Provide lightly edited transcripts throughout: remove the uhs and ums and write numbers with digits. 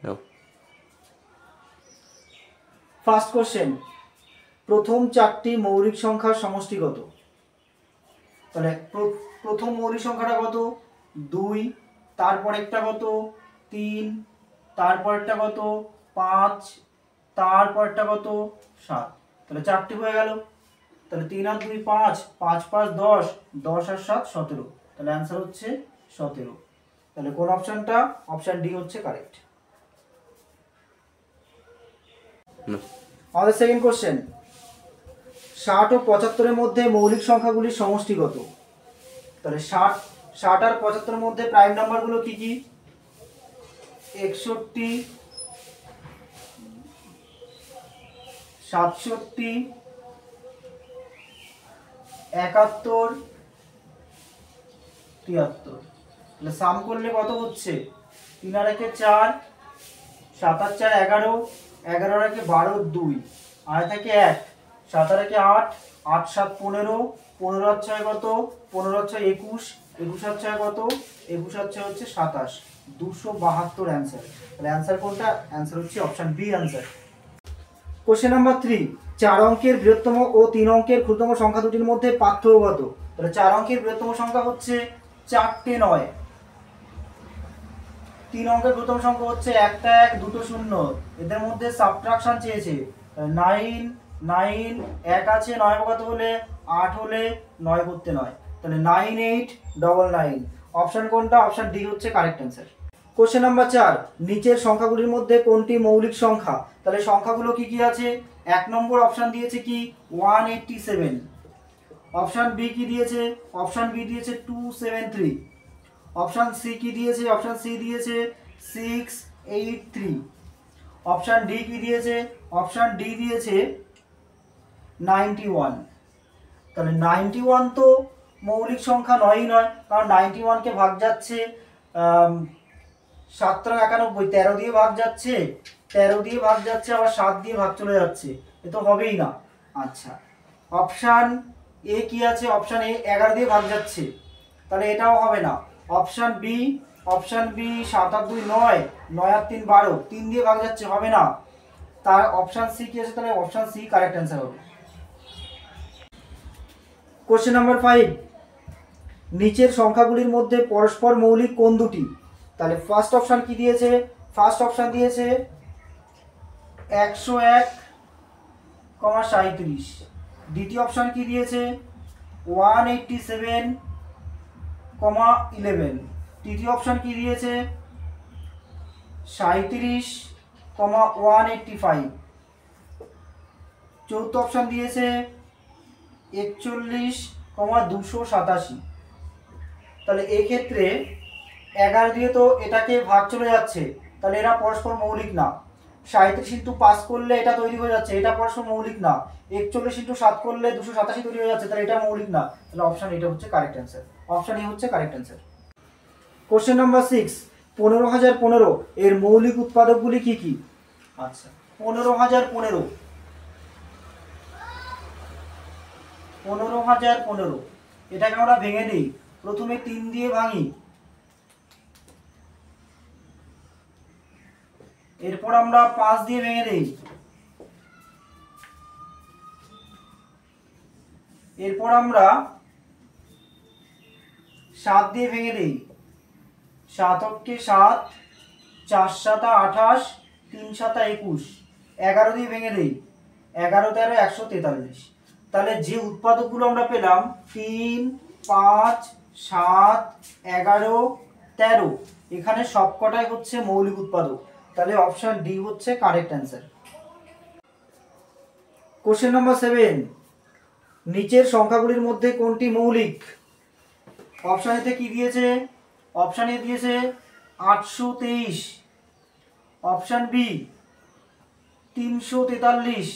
No. First question, প্রথম চারটি মৌলিক সংখ্যার সমষ্টি কত? তাহলে প্রথম মৌলিক সংখ্যাটা কত? 2, তারপরেরটা কত? 3, তারপরেরটা কত? 5, তারপরেরটা কত? 7। তাহলে চারটি হয়ে গেল। তাহলে 3 আর 2 5, 5 5 10, 10 আর 7 17। তাহলে অ্যান্সার হচ্ছে 17। তাহলে কোন অপশনটা? অপশন ডি হচ্ছে কারেক্ট। No. আমাদের সেকেন্ড কোশ্চেন, 60 ও 75 এর মধ্যে মৌলিক সংখ্যাগুলির সমষ্টি কত? তাহলে 60 আর 75 এর মধ্যে প্রাইম নাম্বারগুলো কি কি? 61, 67, 71, 73। তাহলে সাম করলে কত হচ্ছে? 3 আর 1 4, 7 আর 4 11, 11 আর 1 12, 2 আর থাকে 1, 7 আর 1 8, 8 7 15, 15 আর 6 কত? 15 আর 6 21, 21 আর 6 কত? 21 আর 6 হচ্ছে 27, 272 অ্যান্সার। তাহলে অ্যান্সার কোনটা? অ্যান্সার হচ্ছে option B answer. Question number 3, 4 অঙ্কের বৃহত্তম ও 3 অঙ্কের ক্ষুদ্রতম সংখ্যা দুটির মধ্যে পার্থক্য কত? তাহলে 4 অঙ্কের বৃহত্তম সংখ্যা হচ্ছে 4টে 9, 3 অঙ্কের প্রথম সংখ্যা হচ্ছে 1টা 1 2টো 0। এদের মধ্যে সাবট্রাকশন চেয়েছে। 9 9 1 আছে 9 কত হলে 8 হলে 9 করতে 9, তাহলে 9 8 99। অপশন কোনটা? অপশন ডি হচ্ছে কারেক্ট অ্যান্সার। কোশ্চেন নাম্বার 4, নিচের সংখ্যাগুলির মধ্যে কোনটি মৌলিক সংখ্যা? তাহলে সংখ্যাগুলো কি কি আছে? 1 নম্বর অপশন দিয়েছে কি 187, অপশন বি কি দিয়েছে? অপশন বি দিয়েছে 273, অপশন সি কি দিয়েছে? অপশন সি দিয়েছে 683, অপশন ডি কি দিয়েছে? অপশন ডি দিয়েছে 91। তাহলে 91 তো মৌলিক সংখ্যা নয়ই নয়, কারণ 91কে ভাগ যাচ্ছে 7 91, 13 দিয়ে ভাগ যাচ্ছে, 13 দিয়ে ভাগ যাচ্ছে, আবার 7 দিয়ে ভাগ চলে যাচ্ছে, এ তো হবেই না। আচ্ছা, অপশান এ কি আছে? অপশান এ 11 দিয়ে ভাগ যাচ্ছে, তাহলে এটাও হবে না। অপশান বি 7 আর 2 9, 9 আর 3 12, 3 দিয়ে ভাগ যাচ্ছে, হবে না। তার অপশান সি কি আছে? তাহলে অপশান সি কারেক্ট অ্যান্সার হবে। কোশ্চেন নাম্বার 5, নিচের সংখ্যাগুলির মধ্যে পরস্পর মৌলিক কোন দুটি? তাহলে ফার্স্ট অপশান কি দিয়েছে? ফার্স্ট অপশান দিয়েছে 101, 37। দ্বিতীয় অপশান কি দিয়েছে? 187, 11। তৃতীয় অপশান কি দিয়েছে? 37, 185। চতুর্থ অপশান দিয়েছে 41, 287। তাহলে এক্ষেত্রে 11 দিয়ে তো এটাকে ভাগ চলে যাচ্ছে, তাহলে এরা পরস্পর মৌলিক না। 37 ইন্টু 5 করলে এটা তৈরি হয়ে যাচ্ছে, এটা পরস্পর মৌলিক না। 41 ইন্টু 7 করলে 287 তৈরি হয়ে যাচ্ছে, তাহলে এটা মৌলিক না। তাহলে অপশান এটা হচ্ছে কারেক্ট অ্যান্সার। অপশান এ হচ্ছে কারেক্ট অ্যান্সার। কোশ্চেন নাম্বার 6, 15015 এর মৌলিক উৎপাদকগুলি কি কি? আচ্ছা, 15015 এটাকে আমরা ভেঙে দিই। প্রথমে 3 দিয়ে ভাঙি, এরপর আমরা 5 দিয়ে ভেঙে দিই, এরপর আমরা 7 দিয়ে ভেঙে দিই। 7 অক্ষে 7, 4 7 28, 3 7 21, 11 দিয়ে ভেঙে দিই। 11 13 143। তাহলে যে উৎপাদকগুলো আমরা পেলাম 3 5 7 11 13, এখানে সবকটাই হচ্ছে মৌলিক উৎপাদক। তাহলে অপশন ডি হচ্ছে কারেক্ট অ্যান্সার। কোশ্চেন নাম্বার 7, নিচের সংখ্যাগুলির মধ্যে কোনটি মৌলিক? অপশন এতে কি দিয়েছে? অপশন এ দিয়েছে 823, option B 343,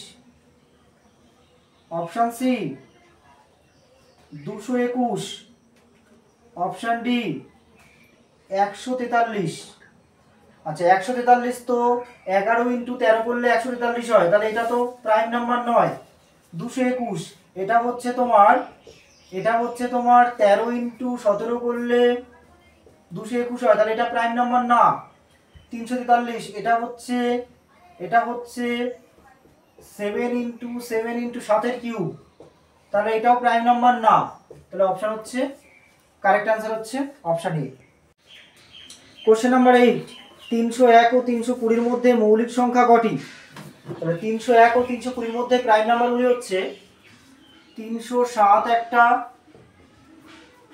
option C 221, option D 143। আচ্ছা, 143 তো 11 ইন্টু 13 করলে 143 হয়, তাহলে এটা তো প্রাইম নাম্বার নয়। 221 এটা হচ্ছে তোমার 13 ইন্টু 17 করলে 221 হয়, তাহলে এটা প্রাইম নাম্বার না। 343, এটা হচ্ছে 7 ইন্টু 7 কিউব, তাহলে এটাও প্রাইম নাম্বার না, তাহলে অপশান হচ্ছে কারেক্ট অ্যান্সার হচ্ছে অপশান এ। কোশ্চেন নাম্বার 8, 301 ও 320 মধ্যে মৌলিক সংখ্যা কটি? তাহলে 301 ও 320 মধ্যে প্রাইম নাম্বারগুলি হচ্ছে 307 একটা,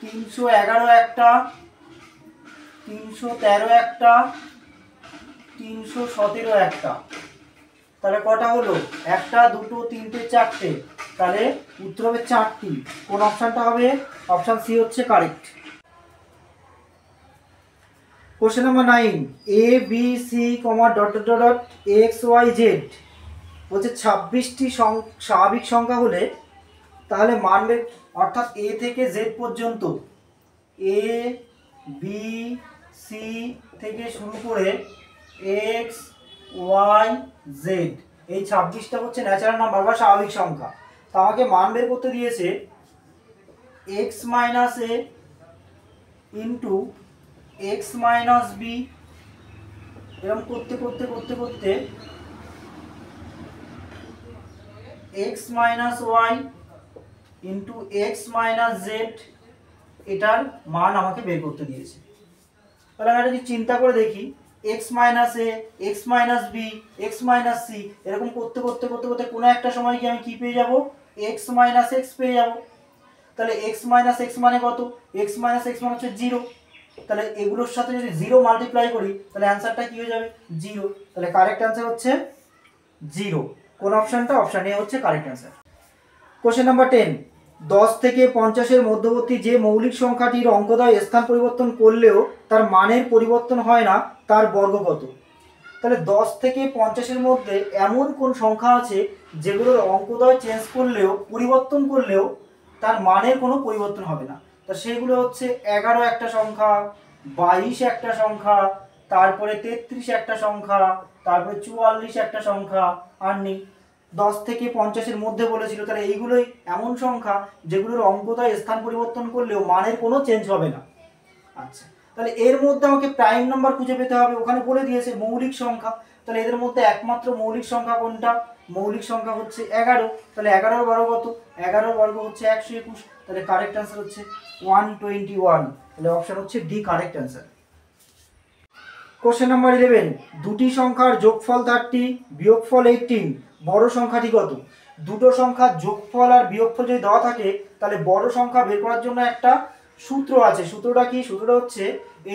311 একটা, 313 একটা, 317 একটা। তাহলে কটা হলো? একটা, দুটো, তিনটে, চারটে, তাহলে উত্তর হবে 4টি। কোন অপশানটা হবে? অপশান সি হচ্ছে correct. Question number 9, A B C dot dot dot X Y Z বলছে 26টি স্বাভাবিক সংখ্যা হলে তাহলে মান বের, অর্থাৎ এ থেকে জেড পর্যন্ত, এ বি সি থেকে শুরু করে এক্স ওয়াই জেড, এই 26টা হচ্ছে ন্যাচারাল নাম্বার বা স্বাভাবিক সংখ্যা। তো আমাকে মান বের করতে দিয়েছে x minus a into x minus b, এরকম করতে করতে করতে করতে x minus y into x minus z, এটার মান আমাকে বের করতে দিয়েছে। তাহলে আমরা যদি চিন্তা করে দেখি, X minus A, X minus B, X minus C, এরকম করতে করতে করতে করতে কোনো একটা সময় কি আমি কি পেয়ে যাব? এক্স মাইনাস এক্স পেয়ে যাব। তাহলে এক্স মাইনাস এক্স মানে কত? এক্স মাইনাস এক্স মানে হচ্ছে 0। তাহলে এগুলোর সাথে যদি 0 মাল্টিপ্লাই করি তাহলে অ্যান্সারটা কি হয়ে যাবে? 0। তাহলে কারেক্ট অ্যান্সার হচ্ছে 0। কোন অপশানটা? অপশান এ হচ্ছে কারেক্ট অ্যান্সার। কোশ্চেন নাম্বার 10, 10 থেকে 50-এর মধ্যবর্তী যে মৌলিক সংখ্যাটির অঙ্কদ্বয় স্থান পরিবর্তন করলেও তার মানের পরিবর্তন হয় না, তার বর্গ কত? তাহলে 10 থেকে 50-এর মধ্যে এমন কোন সংখ্যা আছে যেগুলোর অঙ্কদ্বয় চেঞ্জ করলেও, পরিবর্তন করলেও তার মানের কোনো পরিবর্তন হবে না? তা সেগুলো হচ্ছে 11 একটা সংখ্যা, 22 একটা সংখ্যা, তারপরে 33 একটা সংখ্যা, তারপরে 44 একটা সংখ্যা, আর নেই। 10 থেকে 50-এর মধ্যে বলেছিল, তাহলে এইগুলোই এমন সংখ্যা যেগুলোর অঙ্কদ্বয় স্থান পরিবর্তন করলেও মানের কোনো চেঞ্জ হবে না। আচ্ছা, তাহলে এর মধ্যে আমাকে প্রাইম নাম্বার খুঁজে পেতে হবে। ওখানে বলে দিয়েছে মৌলিক সংখ্যা, তাহলে এদের মধ্যে একমাত্র মৌলিক সংখ্যা কোনটা? মৌলিক সংখ্যা হচ্ছে 11। তাহলে 11-র বর্গ কত? 11-র বর্গ হচ্ছে 121। তাহলে কারেক্ট অ্যান্সার হচ্ছে 121। তাহলে অপশন হচ্ছে D correct answer. Question number 11, দুটি সংখ্যার যোগফল 30 বিয়োগফল 18, বড় সংখ্যাটি কত? দুটো সংখ্যার যোগফল আর বিয়োগফল যদি দেওয়া থাকে তাহলে বড় সংখ্যা বের করার জন্য একটা সূত্র আছে। সূত্রটা কি? সূত্রটা হচ্ছে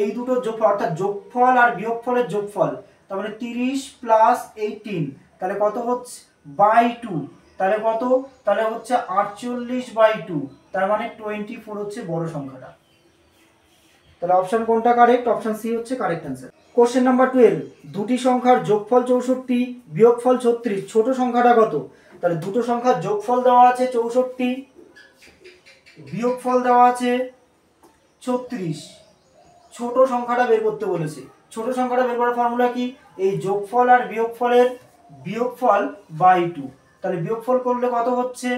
এই দুটো যোগফল, অর্থাৎ যোগফল আর বিয়োগফলের যোগফল, তার মানে 30 প্লাস 18, তাহলে কত হচ্ছে? বাই 2, তাহলে কত? তাহলে হচ্ছে 48/2, তার মানে 24 হচ্ছে বড় সংখ্যাটা। তাহলে অপশন কোনটা কারেক্ট? অপশন সি হচ্ছে কারেক্ট অ্যান্সার। কোশ্চেন নাম্বার 12, দুটি সংখ্যার যোগফল 64 বিয়োগফল 36, ছোট সংখ্যাটা কত? তাহলে দুটো সংখ্যার যোগফল দেওয়া আছে 64, বিয়োগফল দেওয়া আছে 36, ছোট সংখ্যাটা বের করতে বলেছে। ছোট সংখ্যাটা বের করার ফর্মুলা কি? এই যোগফল আর বিয়োগফলের বিয়োগফল বাই 2, তাহলে বিয়োগফল করলে কত হচ্ছে?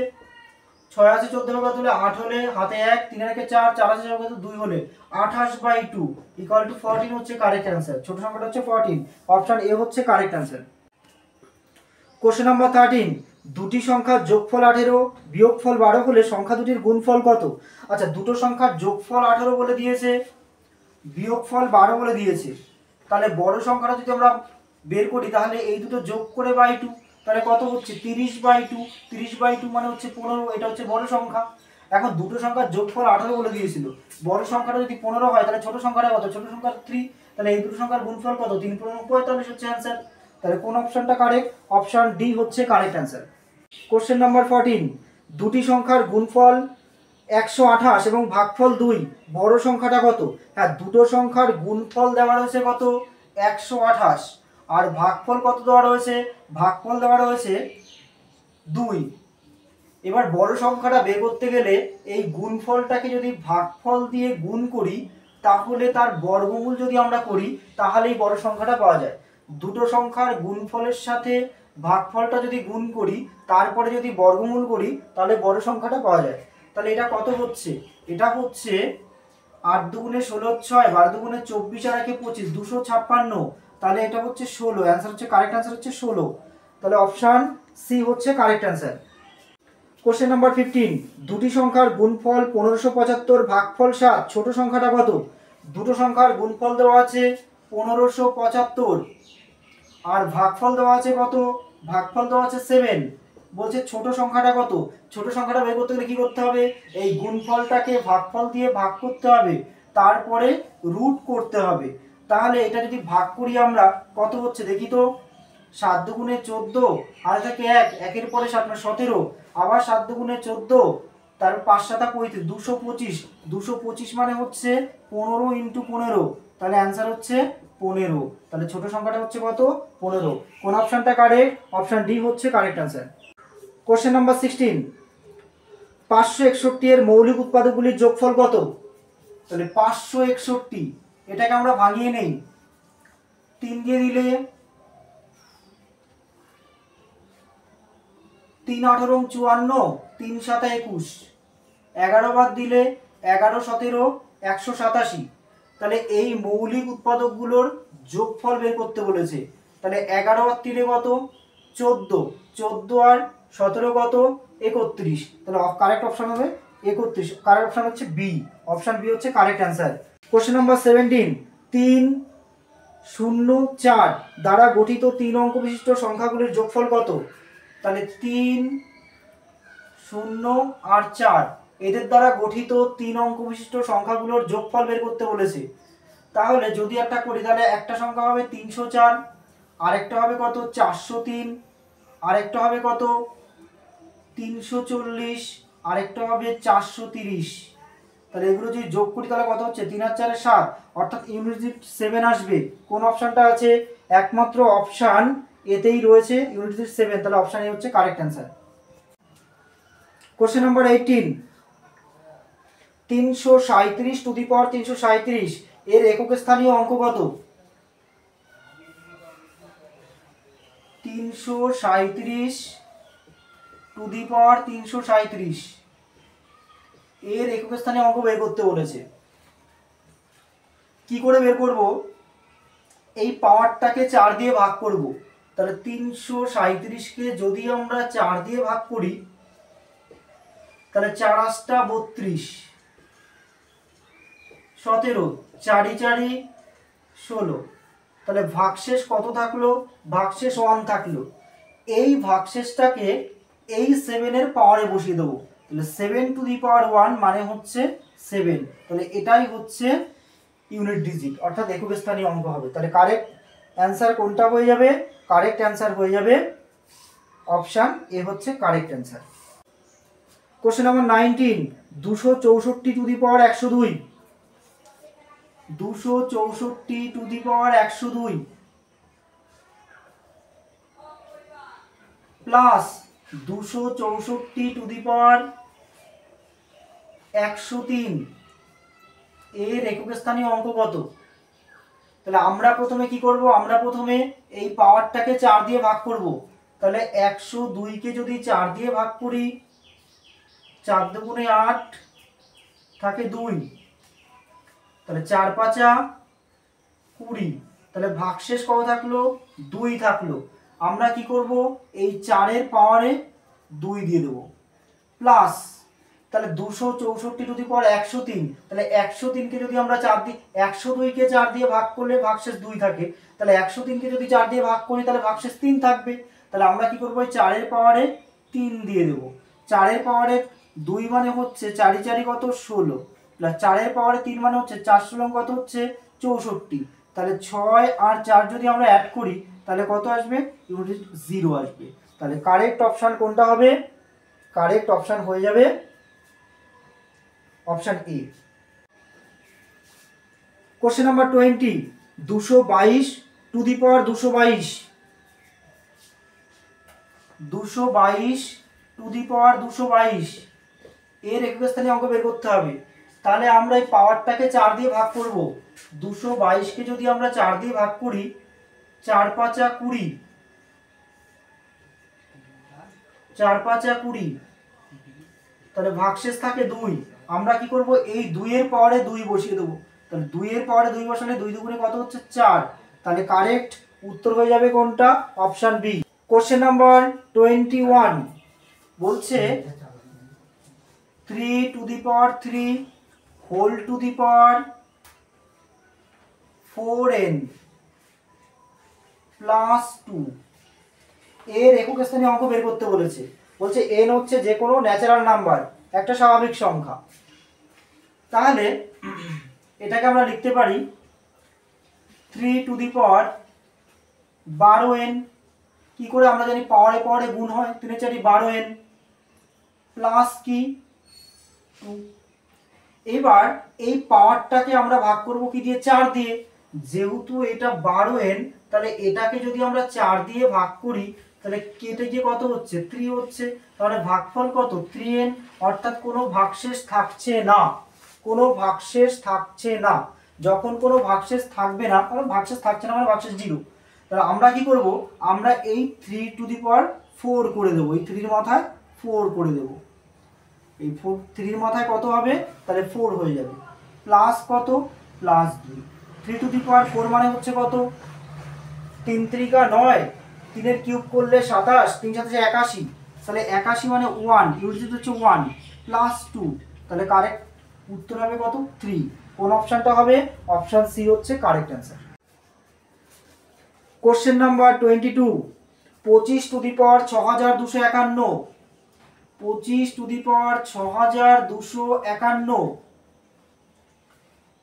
6 আছে 14 কত হলে 8 হলে হাতে 1, 3 এর 4, 4 আছে কত 2 হলে 28/2 ইকুয়াল টু 14 হচ্ছে কারেক্ট অ্যান্সার। ছোট সংখ্যাটা হচ্ছে 14, অপশন এ হচ্ছে কারেক্ট অ্যান্সার। কোশ্চেন নাম্বার 13, দুটি সংখ্যার যোগফল 18 বিয়োগফল 12 হলে সংখ্যা দুটির গুণফল কত? আচ্ছা, দুটো সংখ্যার যোগফল 18 বলে দিয়েছে, বিয়োগফল 12 বলে দিয়েছে, তাহলে বড় সংখ্যাটা যদি আমরা বের করি তাহলে এই দুটো যোগ করে বাই 2, তাহলে কত হচ্ছে? 30/2, 30/2 মানে হচ্ছে 15, এটা হচ্ছে বড় সংখ্যা। এখন দুটো সংখ্যার যোগফল 18 বলে দিয়েছিল, বড় সংখ্যাটা যদি 15 হয় তাহলে ছোট সংখ্যাটা কত? ছোট সংখ্যা 3, তাহলে এই দুটো সংখ্যার গুণফল কত? 3 × 45 হচ্ছে অ্যান্সার। তাহলে কোন অপশনটা কারেক্ট? অপশন ডি হচ্ছে কারেক্ট অ্যান্সার। কোশ্চেন নাম্বার 14, দুটি সংখ্যার গুণফল 128 এবং ভাগফল 2, বড় সংখ্যাটা কত? হ্যাঁ, দুটো সংখ্যার গুণফল দেওয়া রয়েছে কত? 128, আর ভাগফল কত দেওয়া রয়েছে? ভাগফল দেওয়া রয়েছে 2। এবার বড় সংখ্যাটা বের করতে গেলে এই গুণফলটাকে যদি ভাগফল দিয়ে গুণ করি তাহলে তার বর্গমূল যদি আমরা করি তাহলেই বড় সংখ্যাটা পাওয়া যায়। দুটো সংখ্যার গুণফলের সাথে ভাগফলটা যদি গুণ করি তারপরে যদি বর্গমূল করি তাহলে বড় সংখ্যাটা পাওয়া যায়। তাহলে এটা কত হচ্ছে? এটা হচ্ছে 8 × 2 = 16, 6, 12 × 24 আর 1 = 25, 256, তাহলে এটা হচ্ছে 16, অ্যান্সার হচ্ছে কারেক্ট অ্যান্সার হচ্ছে 16। তাহলে অপশান সি হচ্ছে কারেক্ট অ্যান্সার। কোশ্চেন নাম্বার 15, দুটি সংখ্যার গুণফল 1575 ভাগফল 7, ছোট সংখ্যাটা কত? দুটো সংখ্যার গুণফল দেওয়া আছে 1575 আর ভাগফল দেওয়া আছে কত? ভাগফল দেওয়া আছে 7। বলছে ছোট সংখ্যাটা কত? ছোট সংখ্যাটা বের করতে গেলে কি করতে হবে? এই গুণফলটাকে ভাগফল দিয়ে ভাগ করতে হবে, তারপরে রুট করতে হবে। তাহলে এটা যদি ভাগ করি আমরা, কত হচ্ছে দেখি তো। 7 দুগুণে 14, আর থাকে 1, একের পরে 7 মানে 17, আবার 7 দুগুণে 14, তারপর 5 7 35, 225, 225 মানে হচ্ছে 15 ইন্টু 15, তাহলে অ্যান্সার হচ্ছে 15। তাহলে ছোট সংখ্যাটা হচ্ছে কত? 15। কোন অপশনটা কারেক্ট? অপশন ডি হচ্ছে কারেক্ট অ্যান্সার। কোশ্চেন নাম্বার 16, 561 এর মৌলিক উৎপাদকগুলির যোগফল কত? তাহলে 561, এটাকে আমরা ভাঙিয়ে নেই। 3 দিয়ে দিলে 3 18 54, 3 7 21, 11 বাদ দিলে 11 17 187। তাহলে এই মৌলিক উৎপাদকগুলোর যোগফল বের করতে বলেছে। তাহলে 11 আর 3 কত? 14, 14 আর 17 কত? 31। তাহলে কারেক্ট অপশন হবে 31। কারেক্ট অপশন হচ্ছে বি, অপশন বি হচ্ছে কারেক্ট অ্যান্সার। কোশ্চেন নাম্বার 17, 3 0 4 দ্বারা গঠিত 3 অঙ্ক বিশিষ্ট সংখ্যাগুলির যোগফল কত? তাহলে 3 0 আর 4 এদের দ্বারা গঠিত 3 অঙ্ক বিশিষ্ট সংখ্যাগুলোর যোগফল বের করতে বলেছে। তাহলে যদি একটা করি, তাহলে একটা সংখ্যা হবে 304, আরেকটা হবে কত? 403, আরেকটা হবে কত? 340, আরেকটা হবে 430। তাহলে এগুলো যদি যোগ করি তাহলে কত হচ্ছে? 3 আর 4 7, অর্থাৎ ইউনিট 7 আসবে। কোন অপশনটা আছে? একমাত্র অপশন এতেই রয়েছে ইউনিট 7, তাহলে অপশন এ হচ্ছে correct answer. Question number 18, 337 to the power 337 এর একক স্থানীয় অঙ্ক কত? 337 টু দি পাওয়ার 337 এর একক স্থানীয় অঙ্ক বের করতে বলেছে। কি করে বের করব? এই পাওয়ারটাকে 4 দিয়ে ভাগ করব। তাহলে 337কে যদি আমরা 4 দিয়ে ভাগ করি, তাহলে 4 8টা 32, 17, 4 4 16। তাহলে ভাগশেষ কত থাকলো? ভাগশেষ 1 থাকলো। এই ভাগশেষটাকে এই 7 এর পাওয়ারে বসিয়ে দেবো। তাহলে 7 টু দি পাওয়ার 1 মানে হচ্ছে 7। তাহলে এটাই হচ্ছে ইউনিট ডিজিট, অর্থাৎ একক স্থানীয় অঙ্ক হবে। তাহলে কারেক্ট অ্যান্সার কোনটা হয়ে যাবে? কারেক্ট অ্যান্সার হয়ে যাবে অপশান এ হচ্ছে correct answer. Question number 19, 264 to the power 102, 264 to the power 102 plus 264 to the power 103 এর একক স্থানীয় অঙ্ক কত? তাহলে আমরা প্রথমে কি করব? আমরা প্রথমে এই পাওয়ারটাকে 4 দিয়ে ভাগ করব। তাহলে 102কে যদি 4 দিয়ে ভাগ করি, 4 দুগুণে 8 থাকে 2, তাহলে 4 5 20, তাহলে ভাগশেষ কত থাকলো? 2 থাকলো। আমরা কি করব? এই 4 এর পাওয়ারে 2 দিয়ে দেবো, প্লাস তাহলে 264 টু দি পাওয়ার 103, তাহলে 103কে যদি আমরা 4 দিই, 102কে 4 দিয়ে ভাগ করলে ভাগশেষ 2 থাকে, তাহলে 103কে যদি 4 দিয়ে ভাগ করি তাহলে ভাগশেষ 3 থাকবে। তাহলে আমরা কি করব? এই 4 এর পাওয়ারে 3 দিয়ে দেবো। 4 এর পাওয়ারে 2 মানে হচ্ছে 4 4 কত? 16, প্লাস 4 এর পাওয়ারে 3 মানে হচ্ছে 4 16 কত হচ্ছে? 64। তাহলে 6 আর 4 যদি আমরা অ্যাড করি তাহলে কত আসবে? ইউনিট 0 আসবে। তাহলে কারেক্ট অপশন কোনটা হবে? কারেক্ট অপশন হয়ে যাবে option A. Question number 20, 222 to the power 222, 222 to the power 222 এর একক স্থানীয় অঙ্ক বের করতে হবে। তাহলে আমরা এই পাওয়ারটাকে 4 দিয়ে ভাগ করব। 222কে যদি আমরা 4 দিয়ে ভাগ করি, 4 5 20, 4 5 20, তাহলে ভাগশেষ থাকে 2। আমরা কি করব? এই 2 এর পাওয়ারে 2 বসিয়ে দেবো। তাহলে 2 এর পাওয়ারে 2 বসালে 2 দুগুণে কত হচ্ছে? 4, তাহলে কারেক্ট উত্তর হয়ে যাবে কোনটা? Option B. কোশ্চেন নাম্বার 21 বলছে 3 whole to the power 4n plus 2 এর একক স্থানীয় অঙ্ক বের করতে বলেছে। বলছে n হচ্ছে যে কোনো ন্যাচারাল নাম্বার, একটা স্বাভাবিক সংখ্যা। তাহলে এটাকে আমরা লিখতে পারি 3 কি করে আমরা জানি? পাওয়ারে পাওয়ারে গুণ হয়, 3 4 12n প্লাস কি 2। এবার এই পাওয়ারটাকে আমরা ভাগ করব কি দিয়ে? 4 দিয়ে। যেহেতু এটা 12n, তাহলে এটাকে যদি আমরা 4 দিয়ে ভাগ করি তাহলে কেটে গিয়ে কত হচ্ছে? 3 হচ্ছে। তাহলে ভাগফল কত? 3n, অর্থাৎ কোনো ভাগশেষ থাকছে না, কোনো ভাগশেষ থাকছে না। যখন কোনো ভাগশেষ থাকবে না, কারণ ভাগশেষ থাকছে না মানে ভাগশেষ 0, তাহলে আমরা কি করব? আমরা এই 3 করে দেবো, এই 3 এর মাথায় 4 করে দেবো। এই 3 এর মাথায় কত হবে? তাহলে 4 হয়ে যাবে। প্লাস কত? প্লাস 2। 3 মানে হচ্ছে কত? 3 3 9, 3 এর কিউব করলে 27, 3 7 81, তাহলে 81 মানে 1, ইউনিট হচ্ছে 1 প্লাস 2, তাহলে কারেক্ট উত্তর হবে কত? 3। কোন অপশনটা হবে? অপশন সি হচ্ছে correct answer. Question number 22 25 to the power 6251, 25 to the power 6251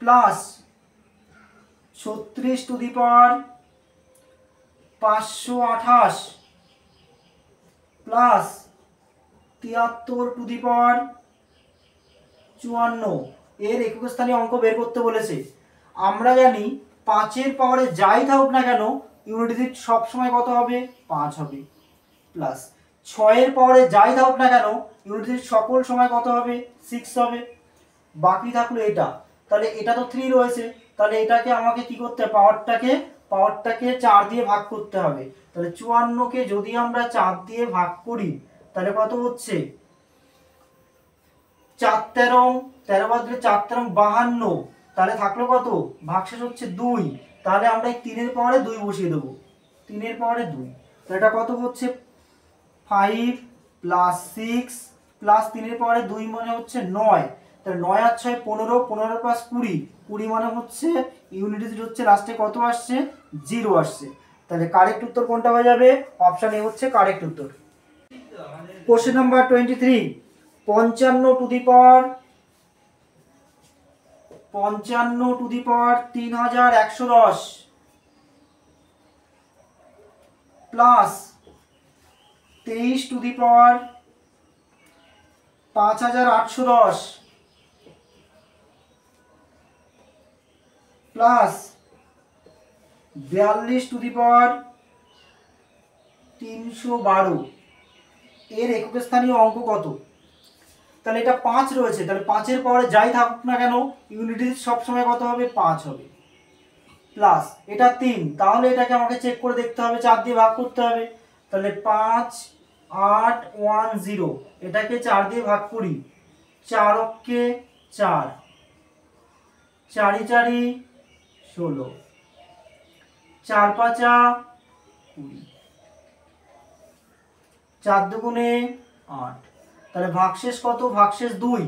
plus 36 to the power 528 plus 73 to the power 54 এর একক স্থানীয় অঙ্ক বের করতে বলেছে। আমরা জানি 5 এর পাওয়ারে যাই থাকুক না কেন ইউনিট ডিজিট সবসময় কত হবে? 5 হবে। প্লাস 6 এর পাওয়ারে যাই থাকুক না কেন ইউনিট ডিজিট সকল সময় কত হবে? 6 হবে। বাকি থাকলো এটা, তাহলে এটা তো 3 রয়েছে, তাহলে এটাকে আমাকে কি করতে হবে? পাওয়ারটাকে 4 দিয়ে ভাগ করতে হবে। তাহলে 54 কে যদি আমরা 4 দিয়ে ভাগ করি তাহলে কত হচ্ছে? 4 13, 13 বাদ দিলে 4 13 52, তাহলে থাকলো কত? ভাগশেষ হচ্ছে 2, তাহলে আমরা এই 3 এর পাওয়ারে 2 বসিয়ে দেবো। 3 এর পাওয়ারে 2, তো এটা কত হচ্ছে? 5 প্লাস 6 প্লাস 3 এর পাওয়ারে 2 মানে হচ্ছে 9, তাহলে 9 আর 6 15, 15 প্লাস 20, 20 মানে হচ্ছে ইউনিট ডিজিট হচ্ছে লাস্টে কত আসছে? 0 আসছে। তাহলে কারেক্ট উত্তর কোনটা হয়ে যাবে? অপশন এ হচ্ছে কারেক্ট উত্তর। Question number 23 55 to the power 3110 plus 23 to the power 5810 plus 42 to the power 312 এর একক স্থানীয় অঙ্ক কত? তাহলে এটা 5 রয়েছে, তাহলে 5 এর পাওয়ারে যাই থাকুক না কেন ইউনিট ডিজিট সবসময় কত হবে? 5 হবে। প্লাস এটা 3, তাহলে এটাকে আমাকে চেক করে দেখতে হবে, 4 দিয়ে ভাগ করতে হবে। তাহলে 5 8 1 0, এটাকে 4 দিয়ে ভাগ করি, 4 অক্ষে 4, 4 4 16, 4 5 20, 4 দুগুণে 8, তাহলে ভাগশেষ কত? ভাগশেষ 2,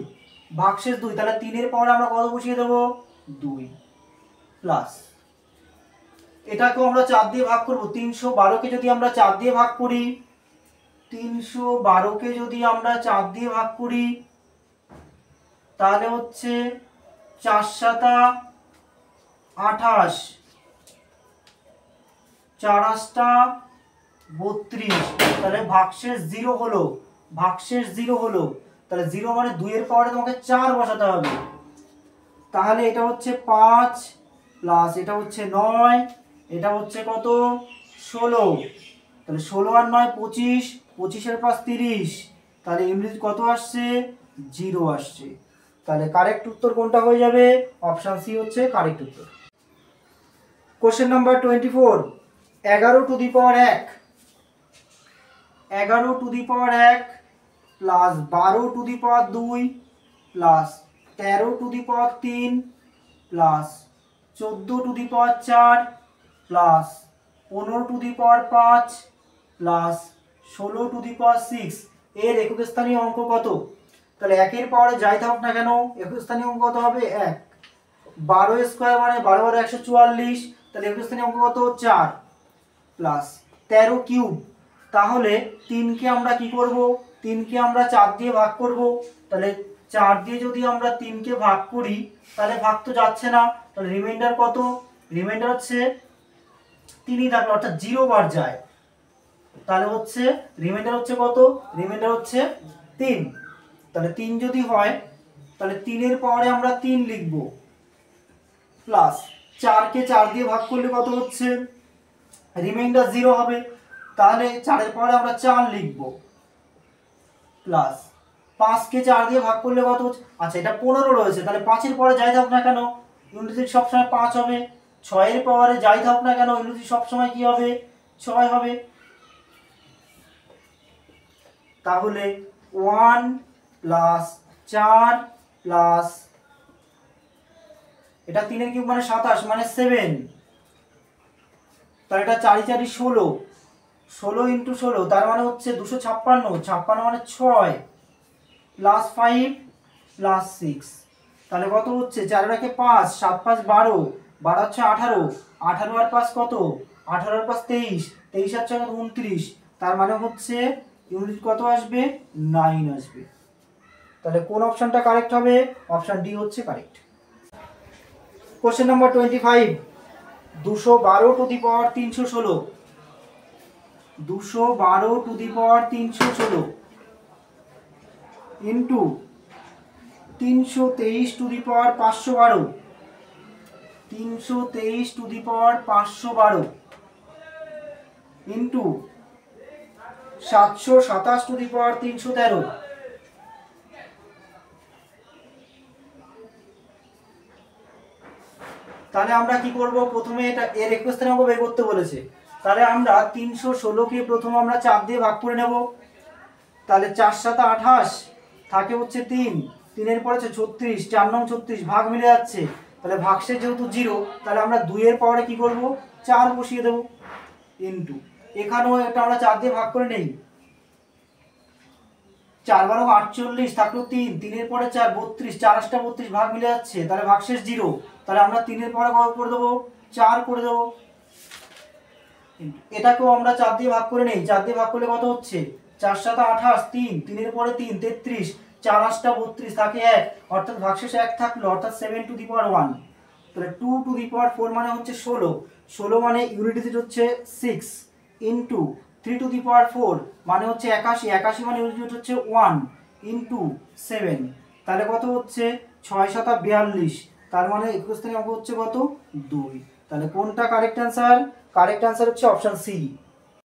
ভাগশেষ 2, তাহলে 3 এর পাওয়ারে আমরা কত বসিয়ে দেব? 2 প্লাস এটাকেও আমরা 4 দিয়ে ভাগ করব। 312 কে যদি আমরা 4 দিয়ে ভাগ করি, 312 কে যদি আমরা 4 দিয়ে ভাগ করি তাহলে হচ্ছে 4 7 28, 4 8 32, তাহলে ভাগশেষ 0 হলো, ভাগশেষ 0 হলো। তাহলে 0 মানে 2 এর পাওয়ারে তোমাকে 4 বসাতে হবে। তাহলে এটা হচ্ছে 5 প্লাস এটা হচ্ছে 9, এটা হচ্ছে কত? 16, তাহলে 16 আর 9 25, 25 এর পাশ 30, তাহলে ইউনিট কত আসছে? 0 আসছে। তাহলে কারেক্ট উত্তর কোনটা হয়ে যাবে? অপশন সি হচ্ছে কারেক্ট উত্তর। Question number 24 11 two the power 1, 11 two the power 1 plus 12 two the power 2 plus 13 two the power 3 plus 14 two the power 4 plus 15^5 plus 16^6 এর একক স্থানীয় অঙ্ক কত? তাহলে একের পাওয়ারে যাই থাকুক না কেন একক স্থানীয় অঙ্ক কত হবে? 1। 12 স্কোয়ার মানে 12 × 144, তাহলে একক স্থানীয় অঙ্ক কত? 4 প্লাস 13 কিউব। তাহলে 3কে আমরা কি করব? 3কে আমরা 4 দিয়ে ভাগ করব। তাহলে 4 দিয়ে যদি আমরা 3কে ভাগ করি তাহলে ভাগ তো যাচ্ছে না, তাহলে রিমাইন্ডার কত? রিমাইন্ডার হচ্ছে 3ই থাকলো, অর্থাৎ 0 বার যায়। তাহলে হচ্ছে রিমাইন্ডার হচ্ছে কত? রিমাইন্ডার হচ্ছে 3। তাহলে 3 যদি হয় তাহলে 3 এর পাওয়ারে আমরা 3 লিখব প্লাস 4কে 4 দিয়ে ভাগ করলে কত হচ্ছে? রিমাইন্ডার 0 হবে। তাহলে 4 এর পাওয়ারে আমরা 4 লিখব প্লাস 5কে 4 দিয়ে ভাগ করলে কত হচ্ছে? আচ্ছা এটা 15 রয়েছে, তাহলে 5 এর পরে যাই থাকুক না কেন ইউনিট সবসময় 5 হবে। 6 এর পাওয়ারে যাই থাকুক না কেন ইউনিট সবসময় কি হবে? 6 হবে। তাহলে 1 প্লাস 4 প্লাস এটা 3 এর কিউব মানে 27 মানে 7, তাহলে এটা 4 × 4 = 16, 16 × 16 তার মানে হচ্ছে 256, 56 মানে 6 প্লাস 5 প্লাস 6, তাহলে কত হচ্ছে? 4 এর একে 5, 7 5 12, 12 হচ্ছে 18, 18 আর 5 কত? 18 আর 5 23, 23 আর 4 29, তার মানে হচ্ছে ইউনিট কত আসবে? 9 আসবে। তাহলে কোন অপশনটা কারেক্ট হবে? অপশন ডি হচ্ছে correct. Question number 25, 212^316, 212^316 into 323^512, 323^512 into 727^313। তাহলে আমরা কি করব? প্রথমে এটা এর একক স্থানীয় অঙ্ক বের করতে বলেছে, তাহলে আমরা 316কে প্রথমে আমরা 4 দিয়ে ভাগ করে নেব। তাহলে 4 × 7 = 28, থাকে হচ্ছে 3, 3 এর পরে হচ্ছে 36, 4 নং 36, ভাগ মিলে যাচ্ছে। তাহলে ভাগশেষ যেহেতু 0, তাহলে আমরা 2 এর পাওয়ারে কি করব? 4 বসিয়ে দেব ইনটু এখানেও এটা আমরা 4 দিয়ে ভাগ করে নেই। 4 × 12 = 48, থাকলো 3, 3 এর পরে 4 32, 4 × 8 = 32, ভাগ মিলে যাচ্ছে। তাহলে ভাগশেষ 0, তাহলে আমরা 3 এর পরে কত করে দেব? 4 করে দেব। এটাকেও আমরা 4 দিয়ে ভাগ করে নেই, 4 দিয়ে ভাগ করলে কত হচ্ছে? 4 × 7 = 28, 3, 3 এর পরে 3 33, 4 × 8 = 32, থাকে 1, অর্থাৎ ভাগশেষ 1 থাকলো, অর্থাৎ 7^1। তাহলে 2^4 মানে হচ্ছে 16, 16 মানে ইউনিট ডিজিট হচ্ছে 6 ইনটু 3^4 মানে হচ্ছে 81, 81 মানে ইউনিট ডিজিট হচ্ছে 1 ইনটু 7, তাহলে কত হচ্ছে? 6 × 7 = 42, তার মানে একক স্থানীয় অঙ্ক হচ্ছে কত? 2। তাহলে কোনটা কারেক্ট অ্যান্সার? কারেক্ট অ্যান্সার হচ্ছে অপশন সি।